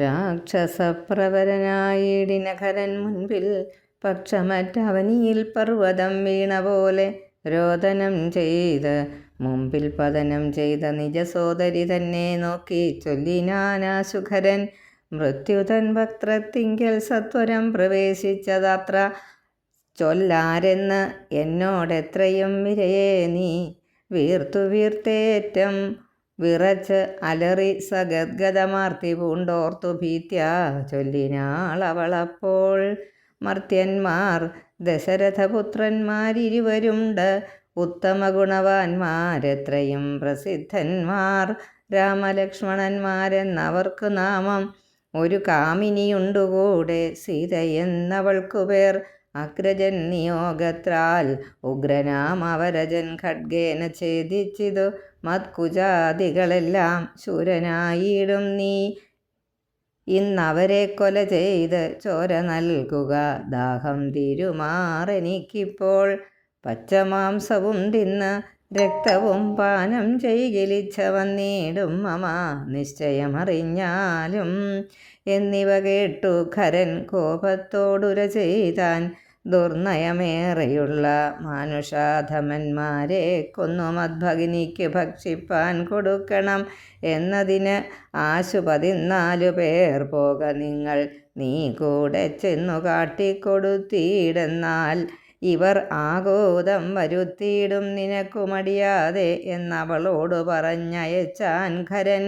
രാക്ഷസപ്രവരനായിടിനഖരൻ മുൻപിൽ പക്ഷമറ്റവനിയിൽ പർവ്വതം വീണ പോലെ രോദനം ചെയ്ത് മുമ്പിൽ പതനം ചെയ്ത നിജസോദരി തന്നെ നോക്കി ചൊല്ലിനാനാശുഖരൻ. മൃത്യുതൻ വക്ത്രത്തിങ്കൽ സത്വരം പ്രവേശിച്ചതത്ര ചൊല്ലാരെന്ന് എന്നോടെത്രയും വിരയെ നീ വീർത്തു വീർത്തേറ്റം വിറച്ച് അലറി സഗദ്ഗതമാർത്തി പൂണ്ടോർത്തു ഭീത്യാ ചൊല്ലിനാളവളപ്പോൾ. മർത്യന്മാർ ദശരഥപുത്രന്മാരിരുവരുണ്ട്, ഉത്തമ ഗുണവാന്മാരെത്രയും പ്രസിദ്ധന്മാർ. രാമലക്ഷ്മണന്മാരെന്നവർക്കു നാമം, ഒരു കാമിനിയുണ്ടുകൂടെ സീതയെന്നവൾക്കു പേർ. അഗ്രജൻ നിയോഗത്രാൽ ഉഗ്രനാം അവരജൻ ഖഡ്ഗേന ഛേദിച്ചിതു മത്കുജാദികളെല്ലാം. ശൂരനായിടും നീ ഇന്നവരെ കൊല ചെയ്ത് ചോര നൽകുക, ദാഹം തീരുമാറെനിക്കിപ്പോൾ. പച്ചമാംസവും തിന്ന് രക്തവും പാനം ചെയ്യലിച്ഛ വന്നിടും മമ നിശ്ചയമറിഞ്ഞാലും. എന്നിവ കേട്ടു ഖരൻ കോപത്തോടുര ചെയ്താൻ. ദുർനയമേറെയുള്ള മാനുഷാധമന്മാരെ കൊന്നു മദ്ഭഗിനിക്ക് ഭക്ഷിപ്പാൻ കൊടുക്കണം എന്നതിന് 14 പേർ പോക നിങ്ങൾ, നീ കൂടെ ചെന്നു കാട്ടിക്കൊടുത്തിയിടെന്നാൽ ഇവർ ആഘോതം വരുത്തിയിടും നിനക്കു മടിയാതെ എന്നവളോട് പറഞ്ഞയച്ചാൻ ഖരൻ.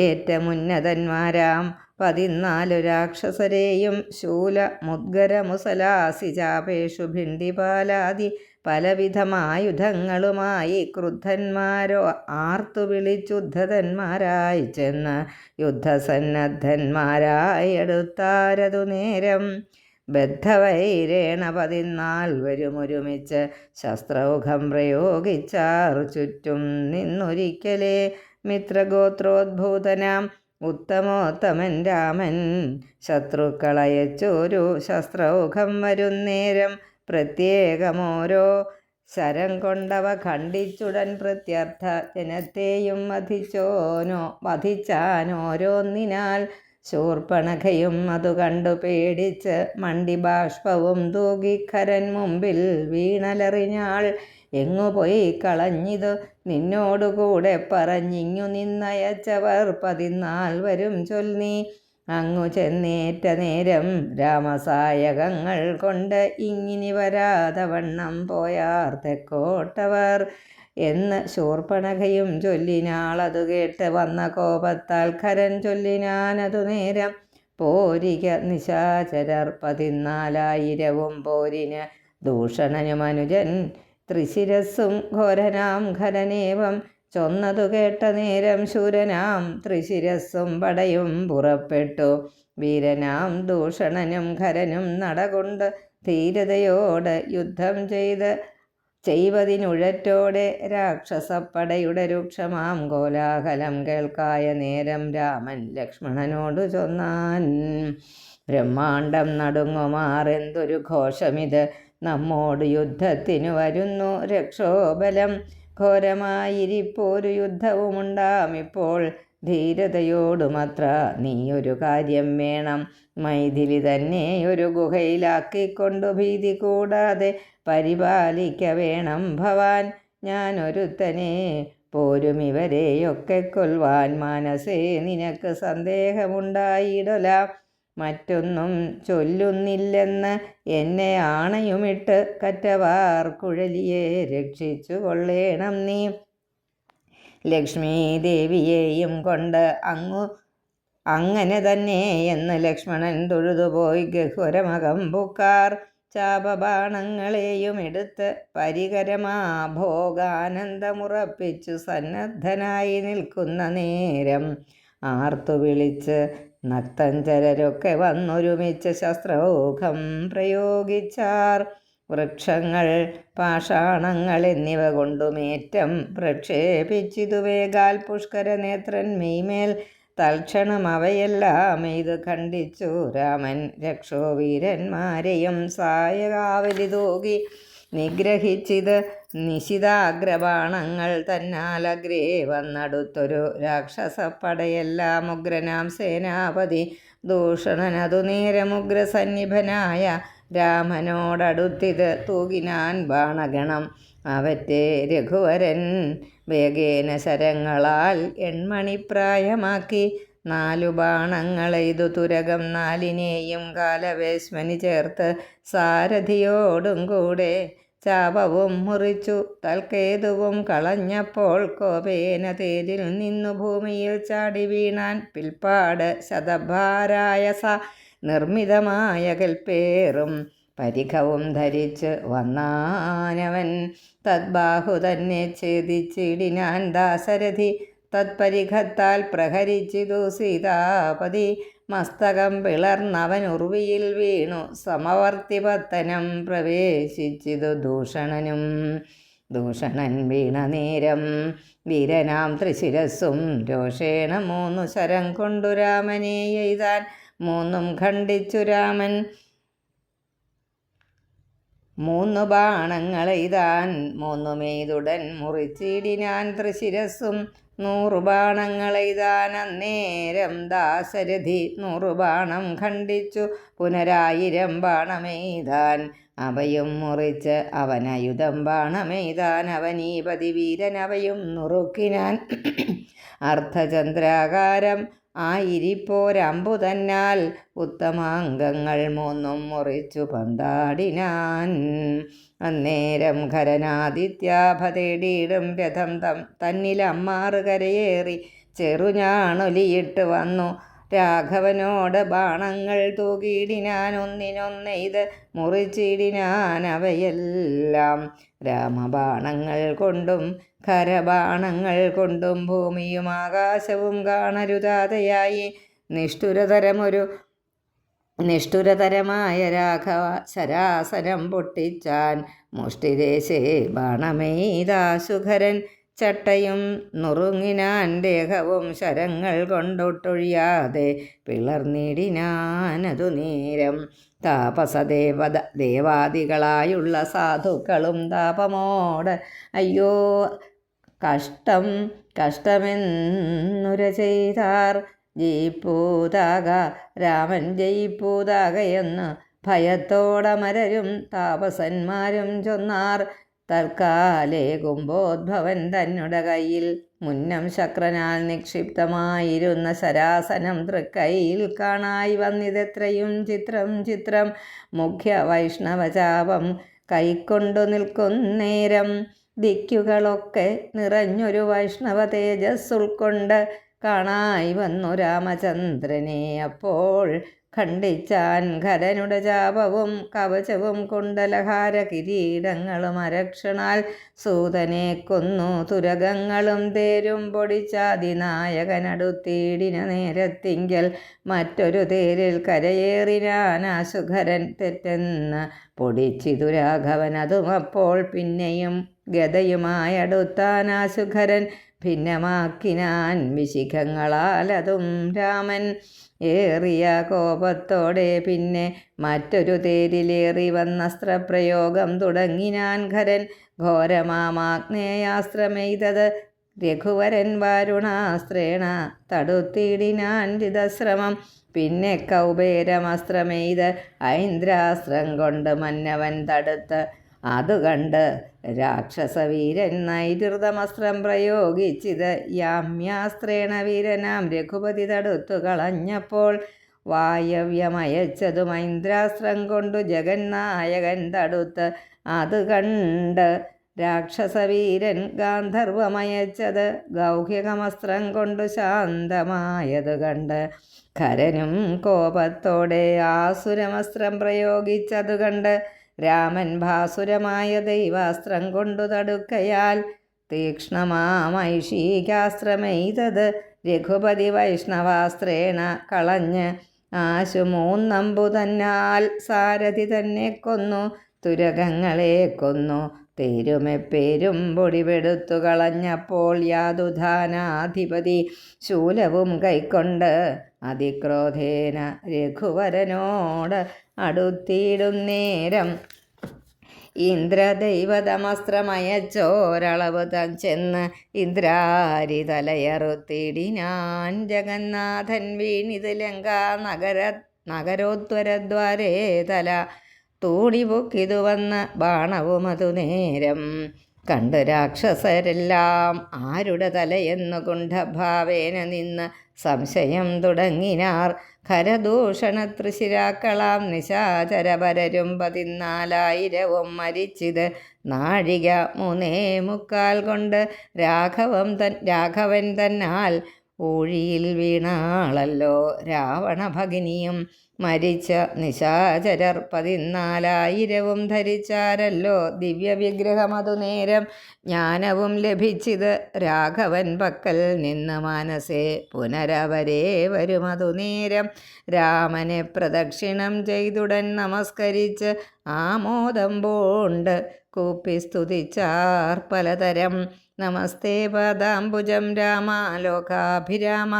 ഏറ്റമുന്നതന്മാരാം 14 രാക്ഷസരെയും ശൂല മുദ്ഗര മുസലാസി ചാപേഷു ഭിണ്ടിപാലാദി പലവിധമായുധങ്ങളുമായി ക്രുദ്ധന്മാരോ ആർത്തു വിളിച്ചുദ്ധതന്മാരായി ചെന്ന് യുദ്ധസന്നദ്ധന്മാരായി അടുത്താരതു നേരം. ബദ്ധവൈരേണ 14 ഒരുമിച്ച് ശസ്ത്രൗഘം പ്രയോഗിച്ചാർ ചുറ്റും നിന്നൊരിക്കലേ. മിത്രഗോത്രോദ്ഭൂതനാം ഉത്തമോത്തമൻ രാമൻ ശത്രുക്കളയച്ചൊരു ശസ്ത്രൗഘം വരുന്നേരം പ്രത്യേകമോരോ ശരം കൊണ്ടവ ഖണ്ഡിച്ചുടൻ പ്രത്യർത്ഥ ജനത്തെയും വധിച്ചാനോരോന്നിനാൽ. ശൂർപ്പണഖയും അതു കണ്ടു പേടിച്ച് മണ്ടി ബാഷ്പവും തൂകി ഖരൻ മുമ്പിൽ വീണലറിഞ്ഞാൾ. എങ്ങു പോയി കളഞ്ഞിതു നിന്നോടുകൂടെ പറഞ്ഞിങ്ങു നിന്നയച്ചവർ 14 ചൊൽനീ. അങ്ങു ചെന്നേറ്റ നേരം രാമസായകങ്ങൾ കൊണ്ട് ഇങ്ങിനി വരാതവണ്ണം പോയാർ തെക്കോട്ടവർ എന്ന് ശൂർപ്പണഖയും ചൊല്ലിനാളതു കേട്ട് വന്ന കോപത്താൽ ഖരൻ ചൊല്ലിനാനതു നേരം. പോരിക നിശാചരർ 14,000 പോരിന് ദൂഷണനുമനുജൻ ത്രിശിരസ്സും ഘോരനാം ഖരനേവം ചൊന്നതു കേട്ട നേരം ശൂരനാം ത്രിശിരസ്സും പടയും പുറപ്പെട്ടു. വീരനാം ദൂഷണനും ഖരനും നടകൊണ്ട് ധീരതയോട് യുദ്ധം ചെയ്വതിനുഴറ്റോടെ രാക്ഷസപ്പടയുടെ രൂക്ഷമാം കോലാഹലം കേൾക്കായ നേരം രാമൻ ലക്ഷ്മണനോടു ചൊന്നാൻ. ബ്രഹ്മാണ്ടം നടുങ്ങുമാറെന്തൊരു ഘോഷമിത്, നമ്മോട് യുദ്ധത്തിനു വരുന്നു രക്ഷോബലം. ഘോരമായിരിപ്പോരു യുദ്ധവുമുണ്ടാമിപ്പോൾ, ധീരതയോടുമത്ര നീയൊരു കാര്യം വേണം. മൈഥിലി തന്നെ ഒരു ഗുഹയിലാക്കിക്കൊണ്ടു ഭീതി കൂടാതെ പരിപാലിക്ക വേണം ഭവാൻ. ഞാനൊരുത്തനെ പോരും ഇവരെയൊക്കെ കൊൽവാൻ. മനസ്സേ നിനക്ക് സന്ദേഹമുണ്ടായിടല, മറ്റൊന്നും ചൊല്ലുന്നില്ലെന്ന് എന്നെ ആണയുമിട്ട് കറ്റവാർ കുഴലിയെ രക്ഷിച്ചു കൊള്ളേണം നീ. ലക്ഷ്മീ ദേവിയെയും കൊണ്ട് അങ്ങനെ തന്നെ എന്ന് ലക്ഷ്മണൻ തൊഴുതുപോയി ഗഹ്വരമകം പൂക്കാർ. ചാപബാണങ്ങളെയും എടുത്ത് പരികരമാഭോഗാനന്ദമുറപ്പിച്ചു സന്നദ്ധനായി നിൽക്കുന്ന നേരം ആർത്തു വിളിച്ച് നക്തഞ്ചരരൊക്കെ വന്നൊരുമിച്ച് ശസ്ത്രൗഘം പ്രയോഗിച്ചാർ. വൃക്ഷങ്ങൾ പാഷാണങ്ങൾ എന്നിവ കൊണ്ടുമേറ്റം പ്രക്ഷേപിച്ചിതു വേഗാൽ പുഷ്കരനേത്രൻ മെയ്മേൽ. തൽക്ഷണം അവയെല്ലാം ഇത് ഖണ്ഡിച്ചു രാമൻ രക്ഷോവീരന്മാരെയും സായകാവലി തൂകി നിഗ്രഹിച്ചിത് നിശിതാഗ്രബാണങ്ങൾ തന്നാലഗ്രേ വന്നടുത്തൊരു രാക്ഷസപ്പടയെല്ലാം ഉഗ്രനാം സേനാപതി ദൂഷണനതു നേരമുഗ്രസന്നിഭനായ രാമനോടടുത്തിത് തൂകിനാൻ ബാണഗണം. അവറ്റെ രഘുവരൻ വേഗേന ശരങ്ങളാൽ എൺമണിപ്രായമാക്കി 4 ബാണങ്ങളെയ്തു തുരകം 4നെയും കാലവേശ്മനി ചേർത്ത് സാരഥിയോടും കൂടെ ചാപവും മുറിച്ചു. തൽക്കേതുവും കളഞ്ഞപ്പോൾ കോപേന തേരിൽ നിന്നു ഭൂമിയിൽ ചാടി വീണാൻ. പിൽപ്പാട് ശതഭാരായസ നിർമ്മിതമായ കൽപ്പേറും പരിഖവും ധരിച്ച് വന്നാനവൻ. തദ്ബാഹു തന്നെ ഛേദിച്ചിടിനാൻ ദാശരഥി. തത്പരിഖത്താൽ പ്രഹരിച്ചിതു സീതാപതി. മസ്തകം പിളർന്നവൻ ഉർവിയിൽ വീണു. സമവർത്തിപത്തനം പ്രവേശിച്ചിതു ദൂഷണനും. ദൂഷണൻ വീണ നേരം വീരനാം ത്രിശിരസ്സും രോഷേണ 3 ശരം കൊണ്ടു രാമനെ എയ്താൻ. 3ഉം ഖണ്ഡിച്ചു രാമൻ. 3 ബാണങ്ങളെയ്താൻ 3മെയ്തുടൻ മുറിച്ചിടിനാൻ ത്രിശിരസ്സും. 100 ബാണങ്ങളെയ്താൻ അന്നേരം ദാശരഥി. 100 ബാണം ഖണ്ഡിച്ചു പുനരായിരം ബാണമെയ്താൻ. അവയും മുറിച്ച് അവനയുധം ബാണമെയ്താൻ. അവനീപതി വീരൻ അവയും നുറുക്കിനാൻ. അർദ്ധചന്ദ്രാകാരം ആയിരിപ്പോരമ്പു തന്നാൽ ഉത്തമാംഗങ്ങൾ 3ഉം മുറിച്ചു പന്താടിനാൻ. അന്നേരം ഖരനാദിത്യാഭതേടിയിടും രഥം തന്നിലമ്മാറ് കരയേറി ചെറുഞാണൊലിയിട്ട് വന്നു. രാഘവനോട് ബാണങ്ങൾ തൂകിയിടിനാൻ. ഒന്നിനൊന്നെയ്ത് മുറിച്ചിടിനാൻ അവയെല്ലാം. രാമബാണങ്ങൾ കൊണ്ടും ഖരബാണങ്ങൾ കൊണ്ടും ഭൂമിയും ആകാശവും കാണരുതാതെയായി. നിഷ്ഠുരതരമായ രാഘവ ശരാസനം പൊട്ടിച്ചാൻ. മുഷ്ടിദേശേ ബാണമെയ്താശുഖരൻ ചട്ടയും നുറുങ്ങിനാൻ. ദേഹവും ശരങ്ങൾ കൊണ്ടൊട്ടൊഴിയാതെ പിളർന്നിടിനാനതു നേരം. ദേവാദികളായുള്ള സാധുക്കളും താപമോട് അയ്യോ കഷ്ടം കഷ്ടമെന്നുര ചെയ്താർ. ജയിപ്പൂതാക രാമൻ ജയിപ്പൂതാകയെന്ന് ഭയത്തോടമരരും താപസന്മാരും ചൊന്നാർ. തൽക്കാലേ കുംഭോദ്ഭവൻ തന്നുടെ കയ്യിൽ മുന്നം ശക്രനാൽ നിക്ഷിപ്തമായിരുന്ന ശരാസനം തൃക്കൈയിൽ കാണായി വന്നിതെത്രയും ചിത്രം ചിത്രം. മുഖ്യ വൈഷ്ണവചാപം കൈക്കൊണ്ടു നിൽക്കുന്നേരം ദിക്കുകളൊക്കെ നിറഞ്ഞൊരു വൈഷ്ണവ തേജസ് ഉൾക്കൊണ്ട് കാണായി വന്നു രാമചന്ദ്രനെ. അപ്പോൾ ഖണ്ഡിച്ചാൻ ഖരനുടെ ചാപവും കവചവും കുണ്ടലഹാര കിരീടങ്ങളും അരക്ഷണാൽ. സൂതനെ കൊന്നു തുരകങ്ങളും തേരും പൊടിച്ചാതിനായകനടുത്തിടിന നേരത്തിങ്കൽ മറ്റൊരു തേരിൽ കരയേറിനാൻ ആശുഖരൻ. തെറ്റെന്ന് പൊടിച്ചിതു രാഘവൻ. അതുമപ്പോൾ പിന്നെയും ഗദയുമായടുത്താൻ ആശുഖരൻ. ഭിന്നമാക്കിനാൻ വിശിഖങ്ങളാലതും രാമൻ. ഏറിയ കോപത്തോടെ പിന്നെ മറ്റൊരു തേരിലേറി വന്നസ്ത്രപ്രയോഗം തുടങ്ങിനാൻ ഖരൻ. ഘോരമാഗ്നേയാസ്ത്രമെയ്തത് രഘുവരൻ വാരുണാസ്ത്രേണ തടുത്തിടിനാൻ രിതശ്രമം. പിന്നെ കൗബേരമസ്ത്രമെയ്ത് ഐന്ദ്രാസ്ത്രം കൊണ്ട് മന്നവൻ തടുത്ത്. അതു കണ്ട് രാക്ഷസവീരൻ നൈരുതമസ്ത്രം പ്രയോഗിച്ചിത് യാമ്യാസ്ത്രേണ വീരനാം രഘുപതി തടുത്തു കളഞ്ഞപ്പോൾ. വായവ്യമയച്ചതും ഐന്ദ്രാസ്ത്രം കൊണ്ടു ജഗന്നായകൻ തടുത്ത്. അത് കണ്ട് രാക്ഷസവീരൻ ഗാന്ധർവമയച്ചത് ഗൗഹ്യകമസ്ത്രം കൊണ്ടു ശാന്തമായത് കണ്ട്. ഖരനും കോപത്തോടെ ആസുരമസ്ത്രം പ്രയോഗിച്ചതു കണ്ട് രാമൻ ഭാസുരമായ ദൈവാസ്ത്രം കൊണ്ടു തടുക്കയാൽ. തീക്ഷ്ണമാമൈഷീകാസ്ത്രമെയ്തത് രഘുപതി വൈഷ്ണവാസ്ത്രേണ കളഞ്ഞ്. ആശു 3 അമ്പു തന്നാൽ സാരഥി തന്നെ കൊന്നു. തുരകങ്ങളെ കൊന്നു തേരുമെപ്പേരും പൊടിപെടുത്തു കളഞ്ഞപ്പോൾ. യാതുധാനാധിപതി ശൂലവും കൈക്കൊണ്ട് അതിക്രോധേന രഘുവരനോട് അടുത്തിടും നേരം ഇന്ദ്രദൈവതമസ്ത്രമയച്ചോരളവ് താൻ ചെന്ന് ഇന്ദ്രാരി തലയറുത്തിടിനാൻ. ജഗന്നാഥൻ വീണിത് ലങ്കാ നഗരോദ്വരദ്വാരേ തല തൂണിപൊക്കിതു വന്ന് ബാണവുമതു നേരം കണ്ട് രാക്ഷസരെല്ലാം ആരുടെ തലയെന്നു കുണ്ഠഭാവേന നിന്ന് സംശയം തുടങ്ങിനാർ. ഖരദൂഷണ തൃശിരാക്കളാം നിശാചരപരരും 14,000 മരിച്ചിത് നാഴിക 3:45 കൊണ്ട്. രാഘവൻ തന്നാൽ ഊഴിയിൽ വീണാളല്ലോ രാവണ ഭഗിനിയും. മരിച്ച നിശാചരർ 14,000 ധരിച്ചാരല്ലോ ദിവ്യവിഗ്രഹമതു നേരം. ജ്ഞാനവും ലഭിച്ചിത് രാഘവൻ പക്കൽ നിന്ന് മാനസേ പുനരവരേ വരുമതു നേരം. രാമനെ പ്രദക്ഷിണം ചെയ്തുടൻ നമസ്കരിച്ച് ആമോദം പൂണ്ട് കൂപ്പി സ്തുതിച്ചാർ പലതരം. നമസ്തേ പദാംബുജം രാമ ലോകാഭിരാമ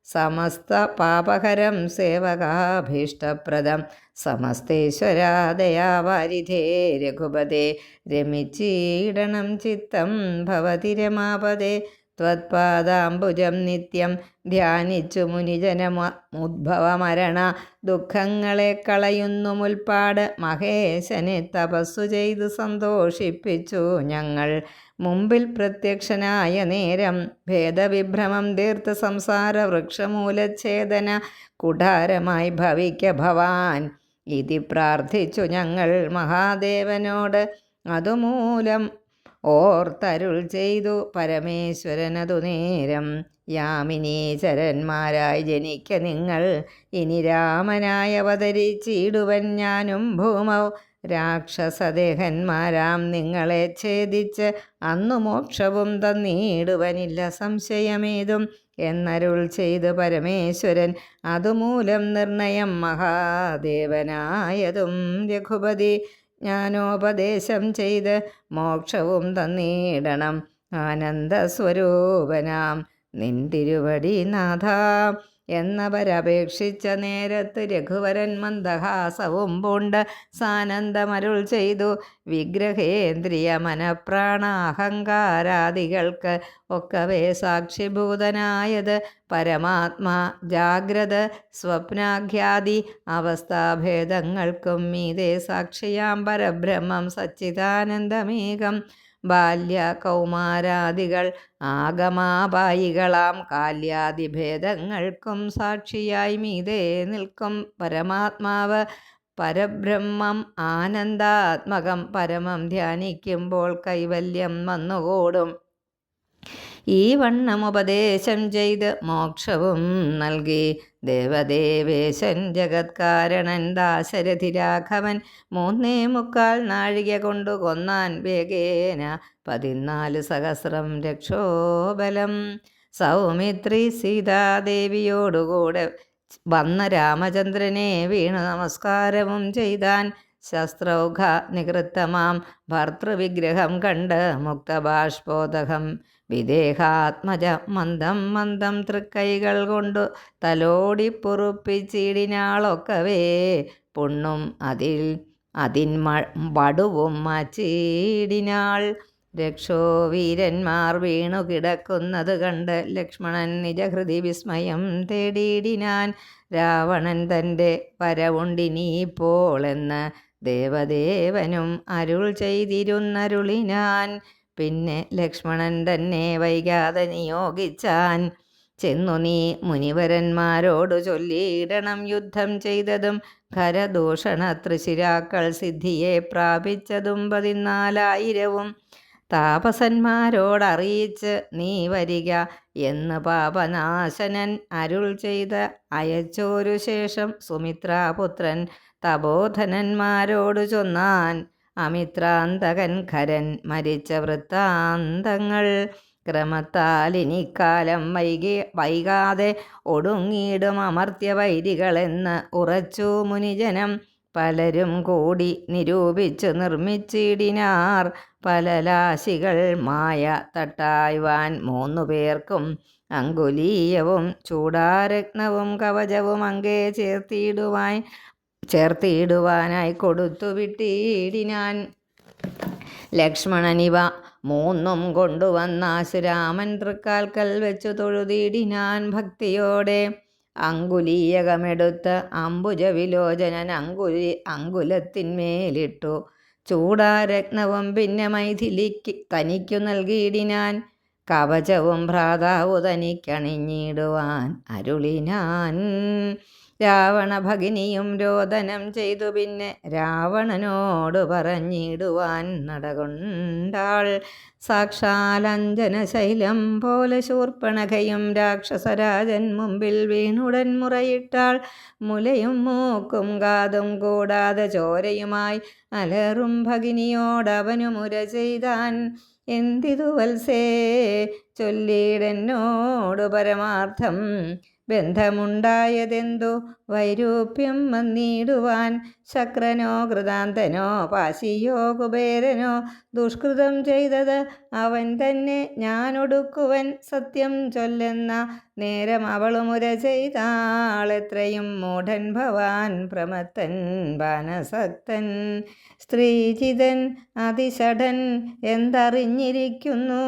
സമസ്ത പാപഹരം സേവകാഭീഷ്ടപ്രദം. സമസ്തേശ്വര ദയാവാരിധേ രഘുപതേ രമിച്ചീടണം ചിത്തം ഭവതി രമാപദേ. ത്വത്പാദാംബുജം നിത്യം ധ്യാനിച്ചു മുനിജനമുദ്ഭവമരണ ദുഃഖങ്ങളെ കളയുന്നു മുൽപ്പാട്. മഹേശനെ തപസ്സു ചെയ്ത് സന്തോഷിപ്പിച്ചു ഞങ്ങൾ. മുമ്പിൽ പ്രത്യക്ഷനായ നേരം ഭേദവിഭ്രമം തീർത്ത് സംസാര വൃക്ഷമൂലച്ഛേദന കുഠാരമായി ഭവിക്ക ഭവാൻ ഇതി പ്രാർത്ഥിച്ചു ഞങ്ങൾ മഹാദേവനോട്. അതുമൂലം ഓർത്തരുൾ ചെയ്തു പരമേശ്വരനതു നേരം. യാമിനീചരന്മാരായി ജനിക്ക നിങ്ങൾ ഇനി രാമനായി അവതരിച്ചിടുവൻ ഞാനും ഭൂമൗ. രാക്ഷസദേഹന്മാരാം നിങ്ങളെ ഛേദിച്ച് അന്നു മോക്ഷവും തന്നീടുവനില്ല സംശയമേതും എന്നരുൾ ചെയ്തു പരമേശ്വരൻ. അതുമൂലം നിർണയം മഹാദേവനായതും രഘുപതി ജ്ഞാനോപദേശം ചെയ്ത് മോക്ഷവും തന്നീടണം ആനന്ദസ്വരൂപനാം നിൻ തിരുവടി നാഥ എന്നവരപേക്ഷിച്ച നേരത്ത് രഘുവരൻ മന്ദഹാസവും പൂണ്ട് സാനന്ദമരുൾ ചെയ്തു. വിഗ്രഹേന്ദ്രിയ മനഃപ്രാണാഹങ്കാരാദികൾക്ക് ഒക്കവേ സാക്ഷിഭൂതനായത് പരമാത്മാ ജാഗ്രത സ്വപ്നാഖ്യാദി അവസ്ഥാഭേദങ്ങൾക്കും മീതെ സാക്ഷിയാം പരബ്രഹ്മം സച്ചിദാനന്ദമേകം. ബാല്യ കൗമാരാദികൾ ആഗമാപായികളാം കാല്യാദിഭേദങ്ങൾക്കും സാക്ഷിയായി മീതെ നിൽക്കും പരമാത്മാവ് പരബ്രഹ്മം ആനന്ദാത്മകം. പരമം ധ്യാനിക്കുമ്പോൾ കൈവല്യം വന്നുകൂടും. ഈ വണ്ണമുപദേശം ചെയ്ത് മോക്ഷവും നൽകി ദേവദേവേശൻ ജഗത്കാരണൻ ദാശരഥി രാഘവൻ. 3:45 നാഴിക കൊണ്ടു കൊന്നാൻ വേഗേന 14,000 രക്ഷോബലം. സൗമിത്രി സീതാദേവിയോടുകൂടെ വന്ന രാമചന്ദ്രനെ വീണു നമസ്കാരവും ചെയ്താൻ. ശസ്ത്രൗഘ നികൃത്തമാം ഭർത്തൃവിഗ്രഹം കണ്ട് മുക്തബാഷ്പോദകം വിദേഹാത്മജ മന്ദം മന്ദം തൃക്കൈകൾ കൊണ്ടു തലോടി പൊറുപ്പിച്ചിടിനാളൊക്കവേ പുണ്ണും അതിൻ വടുവും മാച്ചിടിനാൾ. രക്ഷോവീരന്മാർ വീണു കിടക്കുന്നത് കണ്ട് ലക്ഷ്മണൻ നിജഹൃദി വിസ്മയം തേടിയിടിനാൻ. രാവണൻ തൻ്റെ വരവുണ്ടിനിപ്പോളെന്ന് ദേവദേവനും അരുൾ ചെയ്തിരുന്നരുളിനാൻ. പിന്നെ ലക്ഷ്മണൻ തന്നെ വൈകാതെ നിയോഗിച്ചാൻ. ചെന്നു നീ മുനിവരന്മാരോടു ചൊല്ലിയിടണം യുദ്ധം ചെയ്തതും ഖരദൂഷണ തൃശിരാക്കൾ സിദ്ധിയെ പ്രാപിച്ചതും 14,000 താപസന്മാരോടറിയിച്ച് നീ വരിക എന്ന് പാപനാശനൻ അരുൾ ചെയ്ത് അയച്ചോരു ശേഷം സുമിത്രാപുത്രൻ തപോധനന്മാരോടു ചൊന്നാൻ. അമിത്രാന്തകൻ ഖരൻ മരിച്ച വൃത്താന്തങ്ങൾ ക്രമത്താൽ ഇനിക്കാലം വൈകാതെ ഒടുങ്ങിയിടും അമർത്യവൈരികളെന്ന് ഉറച്ചു മുനിജനം. പലരും കൂടി നിരൂപിച്ചു നിർമ്മിച്ചിടിനാർ പലലാശികൾ മായ തട്ടായ്വാൻ 3 പേർക്കും. അങ്കുലീയവും ചൂടാരത്നവും കവചവും അങ്കേ ചേർത്തിയിടുവാനായി കൊടുത്തു വിട്ടിടിനാൻ. ലക്ഷ്മണനിവ മൂന്നും കൊണ്ടുവന്നാശു രാമൻ തൃക്കാൽക്കൽ വെച്ചു തൊഴുതിടിനാൻ ഭക്തിയോടെ. അങ്കുലീയകമെടുത്ത് അംബുജവിലോചനൻ അങ്കുലത്തിന്മേലിട്ടു ചൂടാരത്നവും പിന്നെ മൈഥിലിക്ക് തനിക്കു നൽകിയിടിനാൻ. കവചവും ഭ്രാതാവു തനിക്കണിഞ്ഞിടുവാൻ അരുളിനാൻ. രാവണ ഭഗിനിയും രോദനം ചെയ്തു പിന്നെ രാവണനോട് പറഞ്ഞിടുവാൻ നടകൊണ്ടാൾ. സാക്ഷാൽ അഞ്ജനശൈലം പോലെ ശൂർപ്പണഖയും രാക്ഷസരാജൻ മുമ്പിൽ വീണുടൻ മുറയിട്ടാൾ. മുലയും മൂക്കും കാതും കൂടാതെ ചോരയുമായി അലറും ഭഗിനിയോടവനു മുര ചെയ്താൻ. എന്തിതു വത്സേ ചൊല്ലിയിടെന്നോടു പരമാർത്ഥം, ബന്ധമുണ്ടായതെന്തു വൈരൂപ്യം വന്നിടുവാൻ. ശക്രനോ കൃതാന്തനോ പാശിയോ കുബേരനോ ദുഷ്കൃതം ചെയ്തത് അവൻ തന്നെ ഞാനൊടുക്കുവൻ. സത്യം ചൊല്ലെന്ന നേരം അവളു മുര ചെയ്താൾ. എത്രയും മൂഢൻ ഭവാൻ പ്രമത്തൻ ബാനസക്തൻ സ്ത്രീജിതൻ അതിഷഠൻ എന്തറിഞ്ഞിരിക്കുന്നു.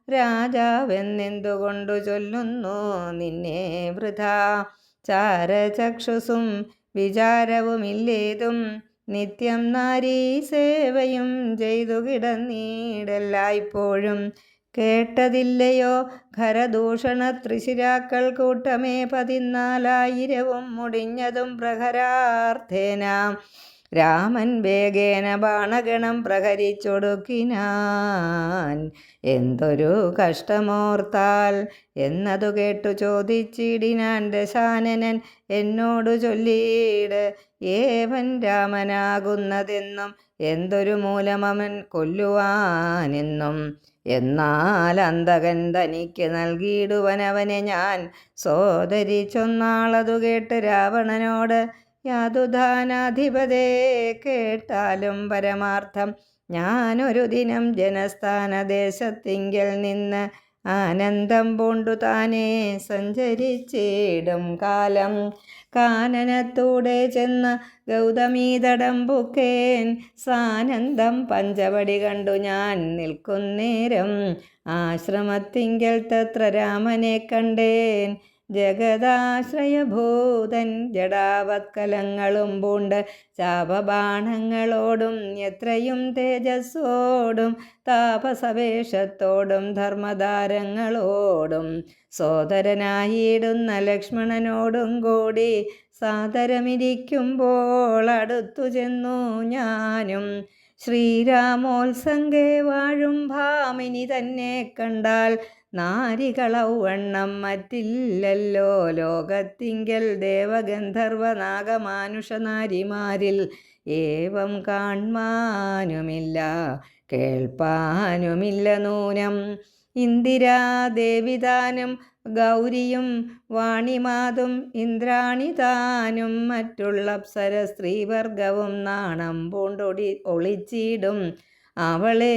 രാജാവെന്നെന്തുകൊണ്ടു ചൊല്ലുന്നു നിന്നെ വൃഥാ. ചാരചക്ഷുസും വിചാരവുമില്ലേതും നിത്യം നാരീ സേവയും ചെയ്തു കിടന്നീടെല്ലായ്പ്പോഴും. കേട്ടതില്ലയോ ഖരദൂഷണ ത്രിശിരാക്കൾ കൂട്ടമേ 14,000 മുടിഞ്ഞതും പ്രഹരാർത്ഥേന. രാമൻ വേഗേന ബാണഗണം പ്രഹരിച്ചൊടുക്കിനാൻ. എന്തൊരു കഷ്ടമോർത്താൽ എന്നതു കേട്ടു ചോദിച്ചിടിനാൻ ദശാനനൻ. എന്നോടു ചൊല്ലിയിട് ഏവൻ രാമനാകുന്നതെന്നും എന്തൊരു മൂലമവൻ കൊല്ലുവാനെന്നും. എന്നാൽ അന്തകൻ തനിക്ക് നൽകിയിടുവനവനെ ഞാൻ. സോദരി ചൊന്നാളതു കേട്ട് രാവണനോട്, യാതുധാനാധിപതേ കേട്ടാലും പരമാർത്ഥം. ഞാനൊരു ദിനം ജനസ്ഥാനദേശത്തിങ്കൽ നിന്ന് ആനന്ദം പൂണ്ടു താനേ സഞ്ചരിച്ചിടും കാലം. കാനനത്തൂടെ ചെന്ന് ഗൗതമീതടം പുക്കേൻ. സാനന്ദം പഞ്ചവടി കണ്ടു ഞാൻ നിൽക്കുന്നേരം. ആശ്രമത്തിങ്കൽ തത്ര രാമനെ കണ്ടേൻ. ജഗദാശ്രയഭൂതൻ ജടാവത്കലങ്ങളും പൂണ്ട് ചാപബാണങ്ങളോടും എത്രയും തേജസ്സോടും താപസവേഷത്തോടും ധർമ്മധാരങ്ങളോടും സോദരനായിടുന്ന ലക്ഷ്മണനോടും കൂടി സാദരമിരിക്കുമ്പോൾ അടുത്തു ചെന്നു ഞാനും. ശ്രീരാമോത്സംഗേ വാഴും ഭാമിനി തന്നെ കണ്ടാൽ നാരികളൗവണ്ണം മറ്റില്ലല്ലോ ലോകത്തിങ്കൽ. ദേവഗന്ധർവ നാഗമാനുഷ നാരിമാരിൽ ഏവം കാൺമാനുമില്ല കേൾപ്പാനുമില്ല നൂനം. ഇന്ദിരാദേവിതാനും ഗൗരിയും വാണിമാതും ഇന്ദ്രാണിതാനും മറ്റുള്ള അപ്സര സ്ത്രീവർഗവും നാണം ഒളിച്ചിടും. അവളെ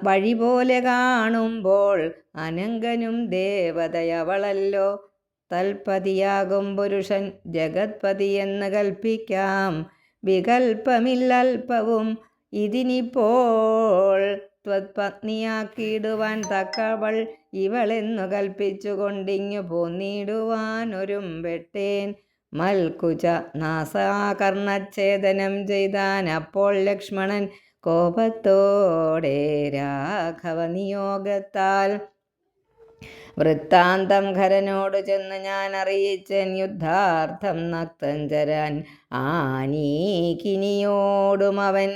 വഴി പോലെ കാണുമ്പോൾ അനങ്കനും ദേവതയവളല്ലോ. തൽപതിയാകും പുരുഷൻ ജഗത്പതി എന്ന് കൽപ്പിക്കാം. വികൽപ്പമില്ലൽപ്പവും ഇതിനിപ്പോൾ ത്വത്പത്നിയാക്കിയിടുവാൻ തക്കവൾ ഇവളെന്നു കൽപ്പിച്ചുകൊണ്ടിങ്ങു പോന്നിടുവാനൊരുമ്പെട്ടേൻ. മൽക്കുച നാസാകർണച്ഛേദനം ചെയ്താൻ അപ്പോൾ ലക്ഷ്മണൻ കോപത്തോടെ രാഘവ നിയോഗത്താൽ. വൃത്താന്തം ഖരനോട് ചെന്ന് ഞാൻ അറിയിച്ചൻ. യുദ്ധാർത്ഥം നക്തം ചരാൻ ആനീകിനിയോടും അവൻ.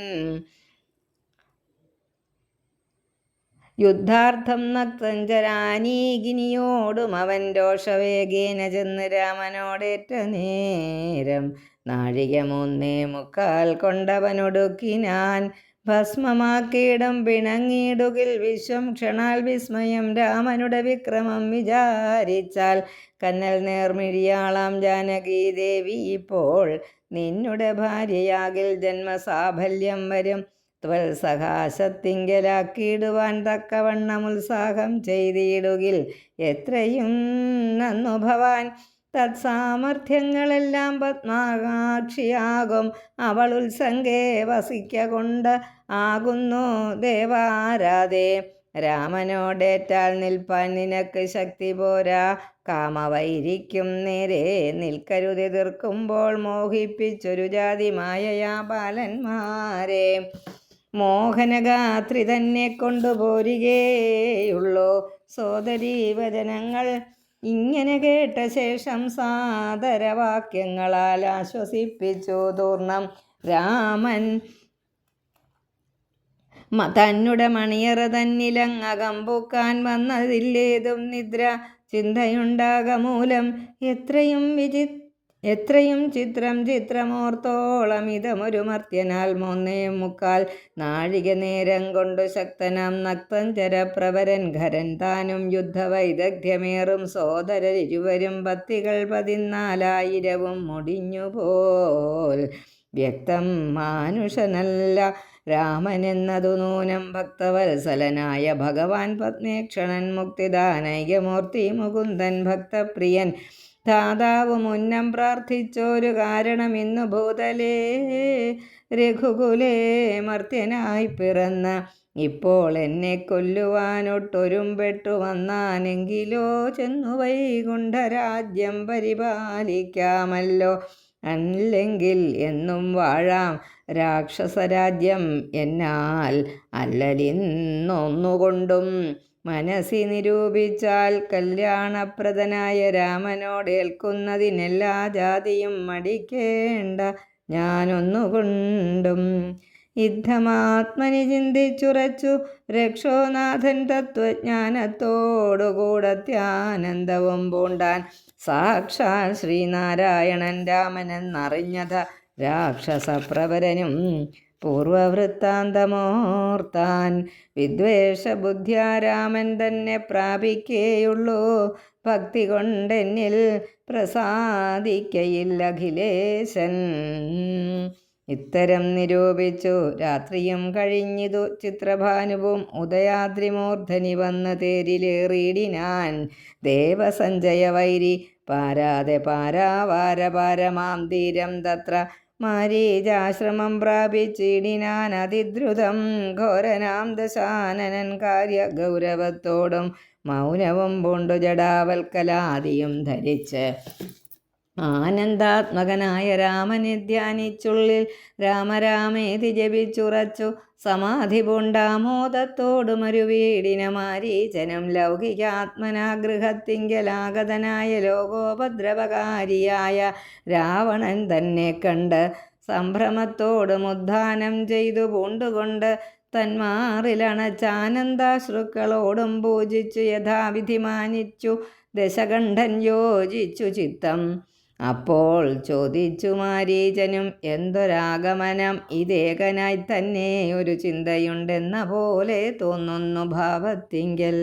യുദ്ധാർത്ഥം നക്തഞ്ചരാനീകിനിയോടും അവൻ രോഷവേഗേന ചെന്ന് രാമനോടേറ്റ നേരം. നാഴിക 3.75 കൊണ്ടവനൊടുക്കിനാൻ. ഭസ്മമാക്കിയിടം പിണങ്ങിയിടുകിൽ വിശ്വം ക്ഷണാൽ വിസ്മയം. രാമനുടെ വിക്രമം വിചാരിച്ചാൽ കന്നൽ നേർമിഴിയാളാം ജാനകി ദേവി ഇപ്പോൾ നിന്നുടെ ഭാര്യയാകിൽ ജന്മസാഫല്യം വരും. ത്വൽസഹാസത്തിങ്കലാക്കിയിടുവാൻ തക്കവണ്ണം ഉത്സാഹം ചെയ്തിടുകിൽ എത്രയും നന്നു ഭവാൻ. തത്സാമർഥ്യങ്ങളെല്ലാം പത്മാകാക്ഷിയാകും. അവൾ ഉത്സംഗേ വസിക്കൊണ്ട് ആകുന്നു ദേവാരാധേ. രാമനോടേറ്റാൽ നിൽപ്പാൻ നിനക്ക് ശക്തി പോരാ. കാമവൈരിക്കും നേരെ നിൽക്കരുതെതിർക്കുമ്പോൾ മോഹിപ്പിച്ചൊരു ജാതി മായയാ ബാലന്മാരെ. മോഹനഗാത്രി തന്നെ കൊണ്ടുപോരുകയുള്ളൂ. സോദരീ വചനങ്ങൾ ഇങ്ങനെ കേട്ട ശേഷം സാദരവാക്യങ്ങളാൽ ആശ്വസിപ്പിച്ചു തൂർണം രാമൻ. തന്നുടെ മണിയറ തന്നിലങ്ങകം പൂക്കാൻ വന്നതില്ലേതും നിദ്ര ചിന്തയുണ്ടാകമൂലം. എത്രയും ചിത്രമോർത്തോളം ഇതമൊരു മർത്യനാൽ 3.25 നാഴിക നേരം കൊണ്ടു ശക്തനാം നക്തഞ്ചരപ്രവരൻ ഖരൻ താനും യുദ്ധവൈദഗ്ധ്യമേറും സോദരരിരുവരും പത്തികൾ 14,000 മുടിഞ്ഞുപോൽ. വ്യക്തം മാനുഷനല്ല രാമനെന്നതു നൂനം ഭക്തവത്സലനായ ഭഗവാൻ പത്മേക്ഷണൻ മുക്തിദാനൈകമൂർത്തി മുകുന്ദൻ ഭക്തപ്രിയൻ ധാതാവ് മുന്നം പ്രാർത്ഥിച്ചൊരു കാരണം ഇന്നു ഭൂതലേ രഘുകുലേ മർത്യനായി പിറന്ന് ഇപ്പോൾ എന്നെ കൊല്ലുവാനൊട്ടൊരുമ്പെട്ടു വന്നാനെങ്കിലോ ചെന്നു വൈകുണ്ഠരാജ്യം പരിപാലിക്കാമല്ലോ. അല്ലെങ്കിൽ എന്നും വാഴാം രാക്ഷസരാജ്യം എന്നാൽ അല്ലലിന്നൊന്നുകൊണ്ടും. മനസ്സി നിരൂപിച്ചാൽ കല്യാണപ്രദനായ രാമനോടേൽക്കുന്നതിനെല്ലാ ജാതിയും മടിക്കേണ്ട ഞാനൊന്നുകൊണ്ടും. യുദ്ധമാത്മനി ചിന്തിച്ചുറച്ചു രക്ഷോനാഥൻ തത്വജ്ഞാനത്തോടുകൂടത്യാനന്ദവും പൂണ്ടാൻ. സാക്ഷാൽ ശ്രീനാരായണൻ രാമനെന്നറിഞ്ഞത രാക്ഷസപ്രവരനും പൂർവവൃത്താന്തമോർത്താൻ. വിദ്വേഷബുദ്ധ്യാ രാമൻ തന്നെ പ്രാപിക്കേയുള്ളൂ. ഭക്തി കൊണ്ടെന്നിൽ പ്രസാദിക്കയില്ല അഖിലേശൻ. ഇത്തരം നിരൂപിച്ചു രാത്രിയും കഴിഞ്ഞിതു ചിത്രഭാനുവും ഉദയാദ്രിമൂർധനി വന്ന് തേരിലേറിയിടിനാൻ. ദേവസഞ്ജയ വൈരി പാരാതെ പാരാവാരപാരമാം തീരം തത്ര മാരീചാശ്രമം പ്രാപിച്ചിടിനാൻ അതിദ്രുതം. ഘോരനാം ദശാനനൻ കാര്യ ഗൗരവത്തോടും മൗനവും പൂണ്ടു ജടാവൽക്കലാദിയും ധരിച്ച് ആനന്ദാത്മകനായ രാമനെ ധ്യാനിച്ചുള്ളിൽ രാമരാമേതി ജപിച്ചുറച്ചു സമാധി പൂണ്ടാമോദത്തോടു മരുവീടിന മാരീചനും. ലൗകികാത്മനാഗൃഹത്തിങ്കലാഗതനായ ലോകോപദ്രവകാരിയായ രാവണൻ തന്നെ കണ്ട് സംഭ്രമത്തോടും ഉദ്ധാനം ചെയ്തു പൂണ്ടുകൊണ്ട് തന്മാറിലണച്ചാനന്ദാശ്രുക്കളോടും പൂജിച്ചു യഥാവിധി മാനിച്ചു ദശകണ്ഠൻ യോജിച്ചു ചിത്തം. അപ്പോൾ ചോദിച്ചു മാരീചനും എന്തൊരാഗമനം ഇതേകനായി തന്നെ ഒരു ചിന്തയുണ്ടെന്ന പോലെ തോന്നുന്നു ഭാവത്തിങ്കൽ.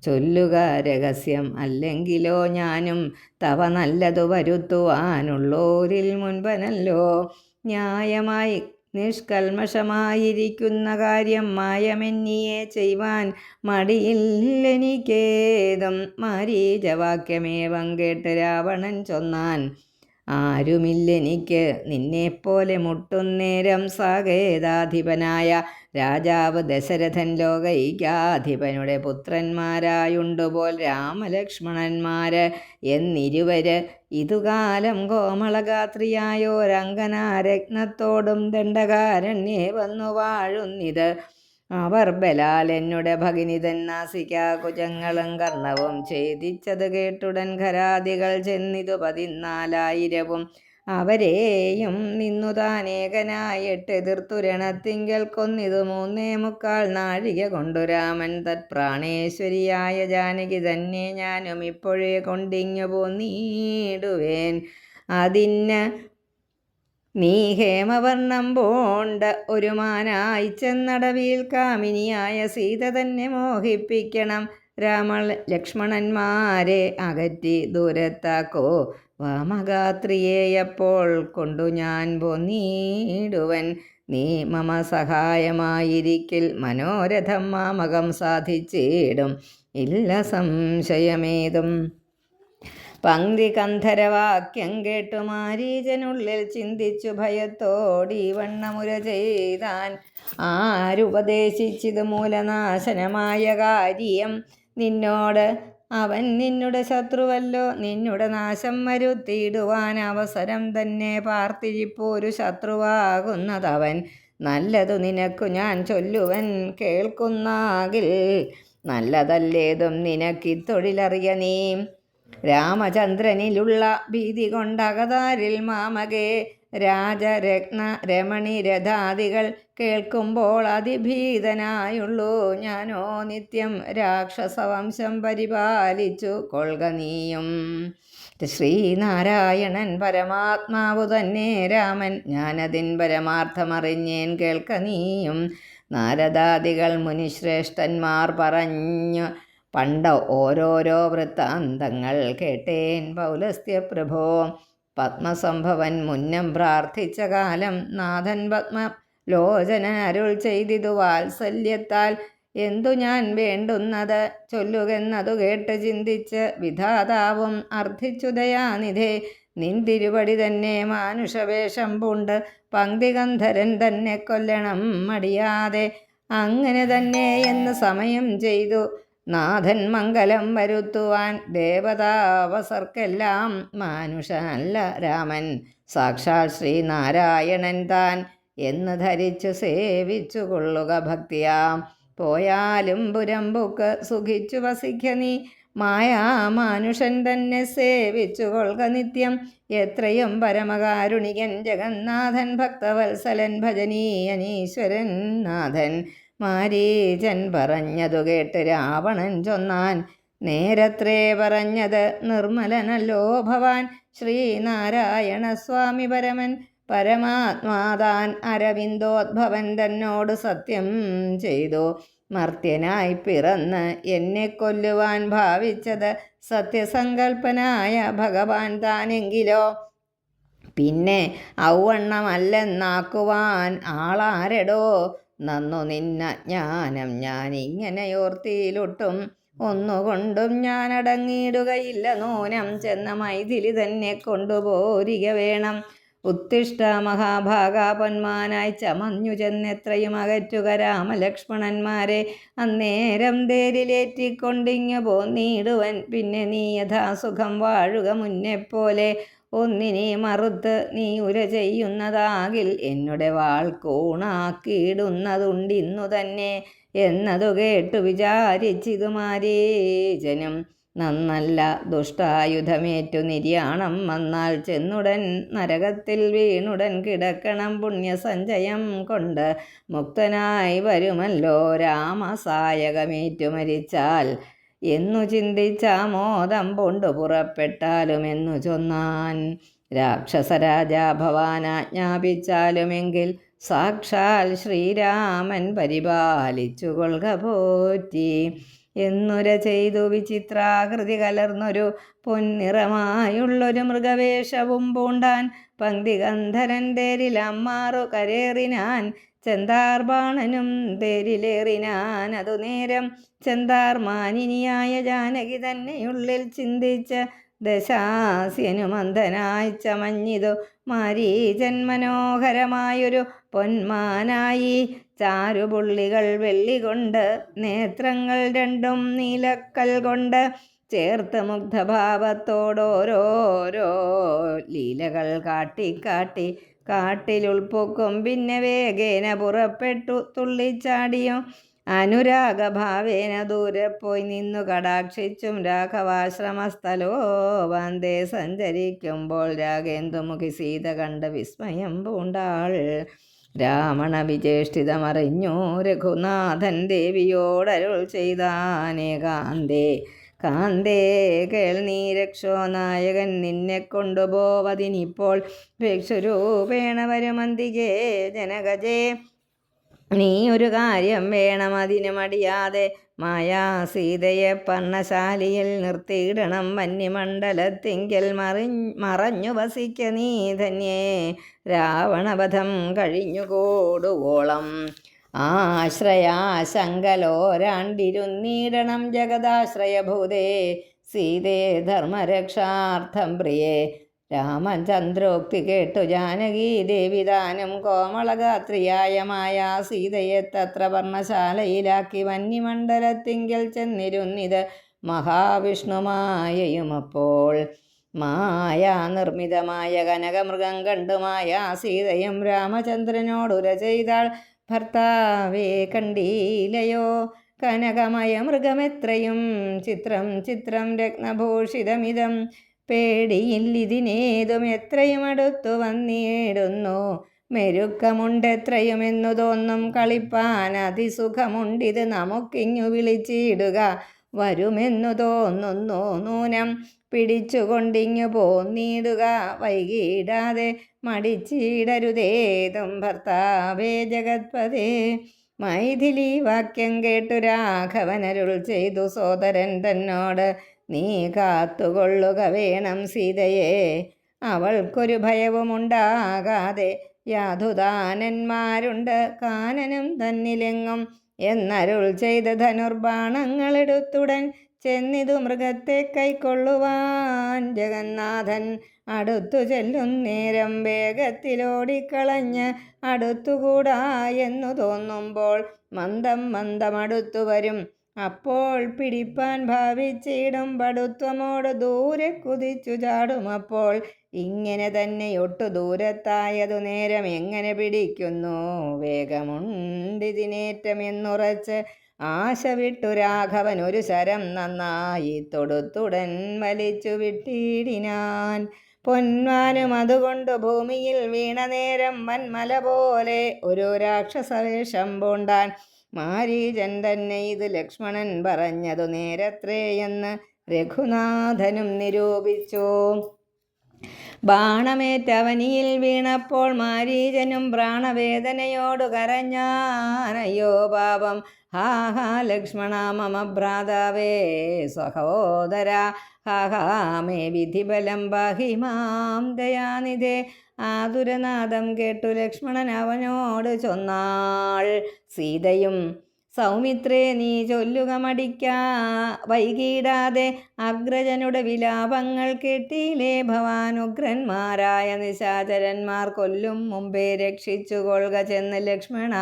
ചൊല്ലുക രഹസ്യം അല്ലെങ്കിലോ ഞാനും തവ നല്ലതു വരുത്തുവാനുള്ളോരിൽ മുൻപനല്ലോ. ന്യായമായി നിഷ്കൽമഷമായിരിക്കുന്ന കാര്യം മായമെന്നിയെ ചെയ്യുവാൻ മടിയില്ലെനിക്കേതും. മാരീചവാക്യമേവം കേട്ട് രാവണൻ ചൊന്നാൻ. ആരുമില്ലെനിക്ക് നിന്നെപ്പോലെ മുട്ടുന്നേരം. സാകേതാധിപനായ രാജാവ് ദശരഥൻ ലോകൈകാധിപനുടെ പുത്രന്മാരായുണ്ടുപോൽ രാമലക്ഷ്മണന്മാര് എന്നിരുവര് ഇതുകാലം കോമളഗാത്രിയായോരങ്കനാരത്നത്തോടും ദണ്ഡകാരണ്യേ വന്നു വാഴുന്നിത്. അവർ ബലാൽ എന്നുടെ ഭഗിനിതൻ നാസികാകുജങ്ങളും കർണവും ഛേദിച്ചത് കേട്ടുടൻ ഖരാദികൾ ചെന്നിതു 14,000. അവരെയും നിന്നു താനേകനായിട്ടെതിർത്തു രണത്തിങ്കൽ കൊന്നിതു 3.25 നാഴിക കൊണ്ടു രാമൻ. തത്പ്രാണേശ്വരിയായ ജാനകി തന്നെ ഞാനും ഇപ്പോഴേ കൊണ്ടിങ്ങു പോന്നിടുവേൻ. അതിന് നീ ഹേമവർണ്ണം പോണ്ട ഒരു മാനായി ചെന്നടവിൽ കാമിനിയായ സീത തന്നെ മോഹിപ്പിക്കണം. ലക്ഷ്മണന്മാരെ അകറ്റി ദൂരത്താക്കോ വാമഗാത്രിയെയപ്പോൾ കൊണ്ടു ഞാൻ പോന്നിടുവൻ. നീ മമ സഹായമായിരിക്കിൽ മനോരഥം മാമകം സാധിച്ചിടും ഇല്ല സംശയമേതും. പങ്ക്തി കന്ധരവാക്യം കേട്ടു മാരീചനുള്ളിൽ ചിന്തിച്ചു ഭയത്തോടി വണ്ണമുര ചെയ്താൻ. ആരുപദേശിച്ചിത് മൂലനാശനമായ കാര്യം? നിന്നോട് അവൻ നിന്നുടെ ശത്രുവല്ലോ. നിന്നുടെ നാശം വരുത്തിയിടുവാൻ അവസരം തന്നെ പാർത്തിരിപ്പോരു ശത്രുവാകുന്നതവൻ. നല്ലതു നിനക്കു ഞാൻ ചൊല്ലുവൻ കേൾക്കുന്നാകിൽ, നല്ലതല്ലേതും നിനക്കിത്തൊഴിലറിയ നീ. രാമചന്ദ്രനിലുള്ള ഭീതി കൊണ്ടകതാരിൽ മാമകേ രാജരത്ന രമണി രഥാദികൾ കേൾക്കുമ്പോൾ അതിഭീതനായുള്ളൂ ഞാനോ നിത്യം രാക്ഷസവംശം പരിപാലിച്ചു കൊള്ളുക നീയും. ശ്രീനാരായണൻ പരമാത്മാവു തന്നെ രാമൻ, ഞാനതിൻ പരമാർത്ഥമറിഞ്ഞേൻ കേൾക്ക നീയും. നാരദാദികൾ മുനിശ്രേഷ്ഠന്മാർ പറഞ്ഞു പണ്ട് ഓരോരോ വൃത്താന്തങ്ങൾ കേട്ടേൻ പൗലസ്ത്യപ്രഭോ. പത്മസംഭവൻ മുന്നം പ്രാർത്ഥിച്ച കാലം നാഥൻ പത്മലോചനൻ അരുൾ ചെയ്തിതു വാത്സല്യത്താൽ. എന്തു ഞാൻ വേണ്ടുന്നത് ചൊല്ലുകെന്നതു കേട്ട് ചിന്തിച്ച് വിധാതാവും അർത്ഥിച്ചു ദയാനിധേ. നിൻ തിരുവടി തന്നെ മാനുഷവേഷം പൂണ്ട് പങ്ക്തികന്ധരൻ തന്നെ കൊല്ലണം മടിയാതെ. അങ്ങനെ തന്നെ എന്ന് സമയം ചെയ്തു നാഥൻ മംഗലം വരുത്തുവാൻ. ദേവതാവസർക്കെല്ലാം മാനുഷനല്ല രാമൻ, സാക്ഷാൽ ശ്രീനാരായണൻ താൻ എന്ന് ധരിച്ചു സേവിച്ചു കൊള്ളുക ഭക്തിയാം. പോയാലും പുരമ്പുക്ക് സുഖിച്ചു വസിക്ക നീ, മായാമാനുഷൻ തന്നെ സേവിച്ചു കൊള്ളുക നിത്യം. എത്രയും പരമകാരുണികൻ ജഗന്നാഥൻ ഭക്തവത്സലൻ ഭജനീയനീശ്വരൻ നാഥൻ. മാരീചൻ പറഞ്ഞതു കേട്ട് രാവണൻ ചൊന്നാൻ, നേരത്രേ പറഞ്ഞത് നിർമ്മലനല്ലോ ഭവാൻ. ശ്രീനാരായണ സ്വാമി പരമൻ പരമാത്മാതാൻ അരവിന്ദോദ്ഭവൻ തന്നോട് സത്യം ചെയ്തു. മർത്യനായി പിറന്ന് എന്നെ കൊല്ലുവാൻ ഭാവിച്ചത് സത്യസങ്കൽപ്പനായ ഭഗവാൻ താനെങ്കിലോ പിന്നെ ഔവണ്ണമല്ലെന്നാക്കുവാൻ ആളാരെടോ. നന്നു നിന്ന ജ്ഞാനം ഞാനിങ്ങനെയോർത്തിയിലൊട്ടും ഒന്നുകൊണ്ടും ഞാനടങ്ങിയിടുകയില്ല നൂനം. ചെന്ന മൈഥിലി തന്നെ കൊണ്ടുപോരിക വേണം. ഉത്തിഷ്ഠ മഹാഭാഗ പൊന്മാനായി ചമഞ്ഞു ചെന്നെത്രയും അകറ്റുക രാമലക്ഷ്മണന്മാരെ. അന്നേരം തേരിലേറ്റിക്കൊണ്ടിങ്ങു പോന്നീടുവൻ. പിന്നെ നീ യഥാസുഖം വാഴുക മുന്നെപ്പോലെ. ഒന്നിനെ മറുത്ത് നീ ഉര ചെയ്യുന്നതാകിൽ എന്നുടെ വാൾ കൂണാക്കിയിടുന്നതുണ്ടിന്നു തന്നെ എന്നതു കേട്ടു വിചാരിച്ചിതു മാരീചനും. നന്നല്ല ദുഷ്ടായുധമേറ്റു നിര്യാണം വന്നാൽ ചെന്നുടൻ നരകത്തിൽ വീണുടൻ കിടക്കണം. പുണ്യസഞ്ചയം കൊണ്ട് മുക്തനായി വരുമല്ലോ രാമസായകമേറ്റു മരിച്ചാൽ എന്നു ചിന്തിച്ചാമോദം പൂണ്ടു പുറപ്പെട്ടാലുമെന്നു ചൊന്നാൻ. രാക്ഷസരാജാ ഭവാനാജ്ഞാപിച്ചാലുമെങ്കിൽ സാക്ഷാൽ ശ്രീരാമൻ പരിപാലിച്ചു കൊള്ളുക പോറ്റി എന്നുര ചെയ്തു. വിചിത്രാകൃതി കലർന്നൊരു പൊന്നിറമായുള്ളൊരു മൃഗവേഷവും പൂണ്ടാൻ. പങ്ക്തികന്ധരൻ തേരിലമ്മാറു കരേറിനാൻ. ചെന്താർബാണനും തേരിലേറിനാൻ. അതു നേരം ചെന്താർ മാനിനിയായ ജാനകി തന്നെയുള്ളിൽ ചിന്തിച്ച് ദശാസ്യനുമന്ധനായി ചമഞ്ഞിതു മാരീചൻ മനോഹരമായൊരു പൊന്മാനായി. ചാരുപുള്ളികൾ വെള്ളികൊണ്ട് നേത്രങ്ങൾ രണ്ടും നീലക്കൽ കൊണ്ട് ചേർത്ത് മുഗ്ധഭാവത്തോടോരോരോ ലീലകൾ കാട്ടി കാട്ടിലുൾപ്പൊക്കും. പിന്നെ വേഗേന പുറപ്പെട്ടു തുള്ളിച്ചാടിയോ അനുരാഗഭാവേന ദൂരെ പോയി നിന്നു കടാക്ഷിച്ചും രാഘവാശ്രമസ്ഥലോ വന്ദേ സഞ്ചരിക്കുമ്പോൾ രാഗേന്ദുമുഖി സീത കണ്ട് വിസ്മയം പൂണ്ടാൾ. രാവണ വിചേഷ്ടിതമറിഞ്ഞു രഘുനാഥൻ ദേവിയോടരുൾ ചെയ്താനേകാന്തേ. കാന്തേ കേൾനീ രക്ഷോനായകൻ നിന്നെ കൊണ്ടുപോവതിനിപ്പോൾ ഭിക്ഷുരൂപേണ വരുമന്തികേ ജനകജേ. നീ ഒരു കാര്യം വേണം അതിന് മടിയാതെ. മായാ സീതയെ പർണശാലിയിൽ നിർത്തിയിടണം. വന്യമണ്ഡലത്തിങ്കൽ മറഞ്ഞു വസിക്ക നീ ധന്യേ. രാവണവധം കഴിഞ്ഞുകൂടുവോളം ആശ്രയാശങ്കലോരാണ്ടിരുന്നീടണം ജഗദാശ്രയഭൂതേ. സീതയെ ധർമ്മരക്ഷാർത്ഥം പ്രിയേ. രാമചന്ദ്രോക്തി കേട്ടു ജാനകി ദേവി താനും കോമളഗാത്രിയായ മായ സീതയെ തത്ര പർണശാലയിലാക്കി വന്യമണ്ഡലത്തിങ്കൽ ചെന്നിരുന്നിത് മഹാവിഷ്ണുമായയുമപ്പോൾ. മായാ നിർമ്മിതമായ കനകമൃഗം കണ്ടു മായ സീതയും രാമചന്ദ്രനോടുര ചെയ്താൾ, ഭർത്താവേ കണ്ടീലയോ കനകമയ മൃഗമെത്രയും ചിത്രം ചിത്രം രത്നഭൂഷിതമിതം. പേടിയില്ലിതിനേതും എത്രയും അടുത്തു വന്നിടുന്നു, മെരുക്കമുണ്ടെത്രയുമെന്നു തോന്നും കളിപ്പാൻ അതിസുഖമുണ്ടിത് നമുക്കിങ്ങു വിളിച്ചിടുക. വരുമെന്നു തോന്നുന്നു നൂനം പിടിച്ചുകൊണ്ടിങ്ങു പോന്നിടുക, വൈകിടാതെ മടിച്ചിടരുതേതും ഭർത്താവേ ജഗത്പതേ. മൈഥിലി വാക്യം കേട്ടു രാഘവനരുൾ ചെയ്തു സോദരൻ തന്നോട്, നീ കാത്തുകൊള്ളുക വേണം സീതയെ, അവൾക്കൊരു ഭയവുമുണ്ടാകാതെ. യാതുദാനന്മാരുണ്ട് കാനനം തന്നിലെങ്ങും എന്നരുൾ ചെയ്ത് ധനുർബാണങ്ങളെടുത്തുടൻ ചെന്നിതു മൃഗത്തെ കൈക്കൊള്ളുവാൻ. ജഗന്നാഥൻ അടുത്തു ചെല്ലും നേരം വേഗത്തിലോടിക്കളഞ്ഞ് അടുത്തുകൂടാ എന്നു തോന്നുമ്പോൾ മന്ദം മന്ദം അടുത്തു വരും. അപ്പോൾ പിടിപ്പാൻ ഭാവിച്ചിടും പടുത്വമോട് ദൂരെ കുതിച്ചു ചാടുമപ്പോൾ. ഇങ്ങനെ തന്നെ ഒട്ടു ദൂരത്തായതു നേരം എങ്ങനെ പിടിക്കുന്നു വേഗമുണ്ടിതിനേറ്റമെന്നുറച്ച് ആശ വിട്ടു രാഘവൻ ഒരു ശരം നന്നായി തൊടുത്തുടൻ വലിച്ചു വിട്ടിടിനാൻ. പൊന്മാനും അതുകൊണ്ട് ഭൂമിയിൽ വീണ നേരം വൻമല പോലെ ഒരു രാക്ഷസവേഷം പൂണ്ടാൻ. മാരീചൻ തന്നെ ഇത് ലക്ഷ്മണൻ പറഞ്ഞതു നേരത്രേയെന്ന് രഘുനാഥനും നിരൂപിച്ചു. ബാണമേറ്റവനിയിൽ വീണപ്പോൾ മാരീചനും പ്രാണവേദനയോടു കരഞ്ഞാനയ്യോ പാപം. ഹാ ഹാ ലക്ഷ്മണ മമ ഭ്രാതാവേ സഹോദര, ഹാ ഹാ മേ വിധിബലം പാഹി മാം ദയാനിധേ. ആതുരനാദം കേട്ടു ലക്ഷ്മണൻ അവനോട് ചൊന്നാൾ സീതയും, സൗമിത്രേ നീ ചൊല്ലുക മടിക്കാ വൈകിടാതെ. അഗ്രജനുടെ വിലാപങ്ങൾ കേട്ടില്ലേ ഭവാൻ, ഉഗ്രന്മാരായ നിശാചരന്മാർ കൊല്ലും മുമ്പേ രക്ഷിച്ചു കൊള്ളുക ചെന്ന് ലക്ഷ്മണ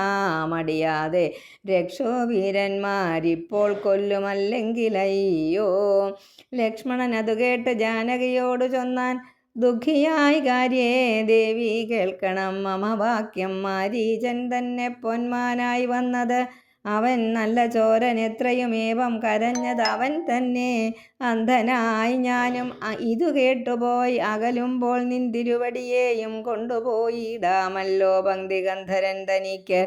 മടിയാതെ. രക്ഷോ വീരന്മാരിപ്പോൾ കൊല്ലുമല്ലെങ്കിലയ്യോ. ലക്ഷ്മണൻ അത് കേട്ട് ജാനകിയോട് ചൊന്നാൻ, ദുഃഖിയായി കാര്യേ ദേവി കേൾക്കണം മമ വാക്യം. മാരീചൻ തന്നെ പൊന്മാനായി വന്നത് അവൻ നല്ല ചോരൻ എത്രയുമേവം കരഞ്ഞത് അവൻ തന്നെ. അന്ധനായി ഞാനും ഇതു കേട്ടുപോയി അകലുമ്പോൾ നിന്തിരുവടിയേയും കൊണ്ടുപോയിടാമല്ലോ പങ്ക്തിഗന്ധരൻ തനിക്ക്.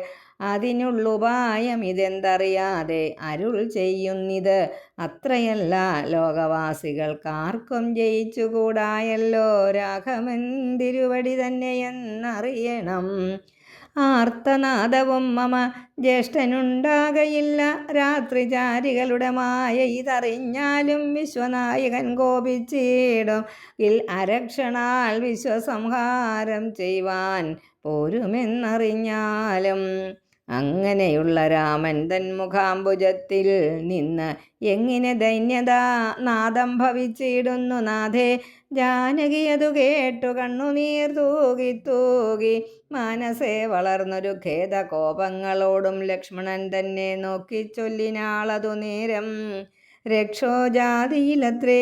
അതിനുള്ളുപായം ഇതെന്തറിയാതെ അരുൾ ചെയ്യുന്നിത് അത്രയല്ല, ലോകവാസികൾക്കാർക്കും ജയിച്ചുകൂടായല്ലോ രാഘവൻ തിരുവടി തന്നെയെന്നറിയണം. ആർത്തനാദവും മമ ജ്യേഷ്ഠനുണ്ടാകയില്ല, രാത്രിചാരികളുടെ മായ ഇതറിഞ്ഞാലും വിശ്വനായകൻ കോപിച്ചിടും. അരക്ഷണാൽ വിശ്വസംഹാരം ചെയ്യുവാൻ പോരുമെന്നറിഞ്ഞാലും. അങ്ങനെയുള്ള രാമൻ തൻ മുഖാംബുജത്തിൽ നിന്ന് എങ്ങനെ ദൈന്യതാ നാദം ഭവിച്ചിടുന്നു നാഥേ. ജാനകി അതു കേട്ടു കണ്ണുനീർ തൂകി തൂകി മനസ്സേ വളർന്നൊരു ഖേദ കോപങ്ങളോടും ലക്ഷ്മണൻ തന്നെ നോക്കി ചൊല്ലിനാളതു നേരം, രക്ഷോജാതിയിലത്രേ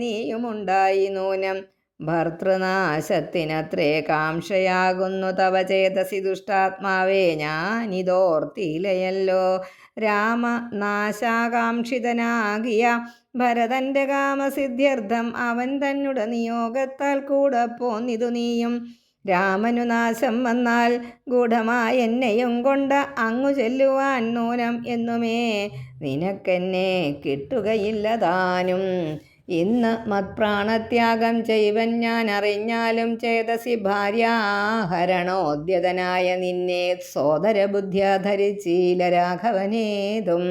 നീയുമുണ്ടായി നൂനം, ഭർത്തൃനാശത്തിനത്രേ കാംക്ഷയാകുന്നു തവ ചേതസി ദുഷ്ടാത്മാവേ ഞാനിതോർത്തിയിലയല്ലോ. രാമനാശാകാംക്ഷിതനാകിയ ഭരതന്റെ കാമസിദ്ധ്യർത്ഥം അവൻ തന്നുടെ നിയോഗത്താൽ കൂടെ പോന്നിതു നീയും. രാമനു നാശം വന്നാൽ ഗൂഢമായി എന്നെയും കൊണ്ട് അങ്ങു ചെല്ലുവാൻ നൂനം എന്നുമേ നിനക്കെന്നെ കിട്ടുകയില്ല താനും. ഇന്ന് മത്പ്രാണത്യാഗം ചെയ്വൻ ഞാൻ അറിഞ്ഞാലും ചേതസി ഭാര്യാഹരണോദ്യതനായ നിന്നെ സോദരബുദ്ധ്യ ധരിച്ചീല രാഘവനേതും.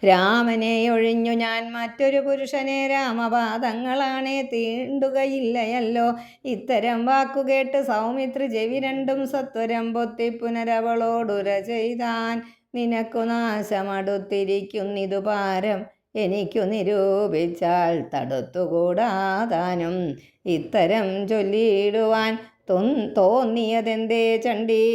രാമനെ ഒഴിഞ്ഞു ഞാൻ മറ്റൊരു പുരുഷനെ രാമപാദങ്ങളാണേ തീണ്ടുകയില്ലയല്ലോ. ഇത്തരം വാക്കുകേട്ട് സൗമിത്രി ചെവി രണ്ടും സത്വരം പൊത്തി പുനരവളോടുര ചെയ്താൻ, നിനക്കു നാശമടുത്തിരിക്കുന്നിതു പാരം എനിക്കു നിരൂപിച്ചാൽ തടുത്തുകൂടാതാനും. ഇത്തരം ചൊല്ലിയിടുവാൻ തോന്നിയതെന്തേ ചണ്ഡി?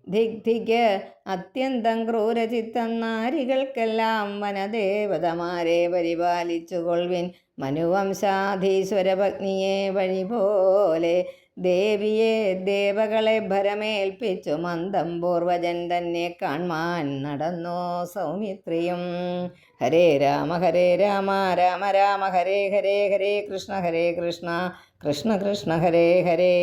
ധിഗ്ധിക്ക് അത്യന്തം ക്രൂരചിത്തം നാരികൾക്കെല്ലാം വനദേവതമാരെ പരിപാലിച്ചു കൊൾവിൻ. മനുവംശാധീശ്വര പത്നിയെ വഴി പോലെ ദേവിയെ ദേവകളെ ഭരമേൽപ്പിച്ചു മന്ദം പൂർവജൻ തന്നെ കാൺമാൻ നടന്നു സൗമിത്രിയും. ഹരേ രാമ രാമ രാമ ഹരേ ഹരേ, ഹരേ കൃഷ്ണ കൃഷ്ണ കൃഷ്ണ ഹരേ ഹരേ.